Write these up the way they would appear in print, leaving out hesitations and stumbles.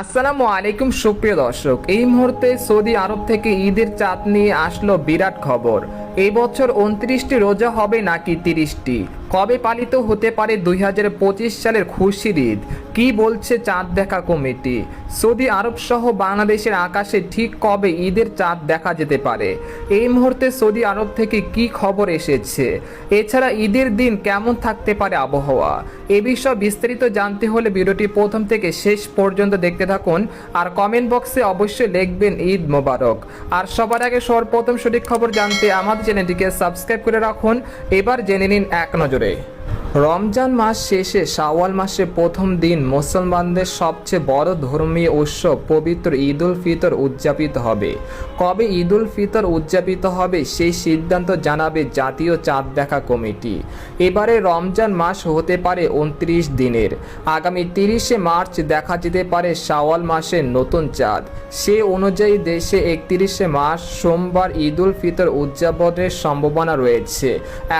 আসসালামু আলাইকুম সুপ্রিয় দর্শক, এই মুহূর্তে সৌদি আরব থেকে ঈদের চাঁদ নিয়ে আসলো বিরাট খবর। এই বছর 29টি রোজা হবে নাকি 30টি? কবে পালিত হতে পারে 2025 সালের খুশির ঈদ? কি বলছে চাঁদ দেখা কমিটি? সৌদি আরব সহ বাংলাদেশের আকাশে ঠিক কবে ঈদের চাঁদ দেখা যেতে পারে? এই মুহূর্তে সৌদি আরব থেকে কি খবর এসেছে? এছাড়া ঈদের দিন কেমন থাকতে পারে আবহাওয়া? এ বিষয়ে বিস্তারিত জানতে হলে ভিডিওটি প্রথম থেকে শেষ পর্যন্ত দেখতে থাকুন। আর কমেন্ট বক্সে অবশ্যই লিখবেন ঈদ মোবারক। আর সবার আগে সর্বপ্রথম সঠিক খবর জানতে আমাদের চ্যানেলটিকে সাবস্ক্রাইব করে রাখুন। এবার জেনে নিন এক নজরে। রমজান মাস শেষে শাওয়াল মাসের প্রথম দিন মুসলমানদের সবচেয়ে বড় ধর্মীয় উৎসব পবিত্র ঈদ উল ফিতর উদযাপিত হবে। কবে ঈদ উল ফিতর উদযাপিত হবে সেই সিদ্ধান্ত জানাবে জাতীয় চাঁদ দেখা কমিটি। এবারে রমজান মাস হতে পারে 29 দিনের। আগামী 30শে মার্চ দেখা যেতে পারে শাওয়াল মাসের নতুন চাঁদ। সে অনুযায়ী দেশে 31শে মার্চ সোমবার ঈদ উল ফিতর উদযাপনের সম্ভাবনা রয়েছে,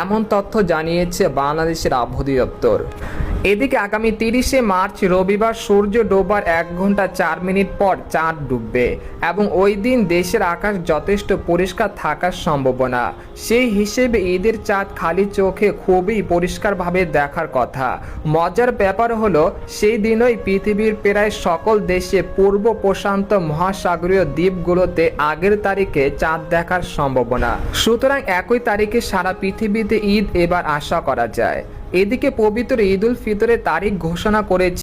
এমন তথ্য জানিয়েছে বাংলাদেশের আবহাওয়া দপ্তর। এদিকে আগামী 30শে মার্চ রবিবার সূর্য ডোবার 1 ঘন্টা 4 মিনিট পর চাঁদ ডুববে এবং ওই দিন দেশের আকাশ যথেষ্ট পরিষ্কার থাকার সম্ভাবনা। সেই হিসেবে ঈদের চাঁদ খালি চোখে খুবই পরিষ্কারভাবে দেখার কথা। মজার ব্যাপার হলো সেই দিনই পৃথিবীর প্রায় সকল দেশে পূর্ব প্রশান্ত মহাসাগরীয় দ্বীপগুলোতে আগের তারিখে চাঁদ দেখার সম্ভাবনা। সুতরাং একই তারিখে সারা পৃথিবীতে ঈদ এবার আশা করা যায়। এদিকে পবিত্র ঈদ উল ফিতরের তারিখ ঘোষণা করেছে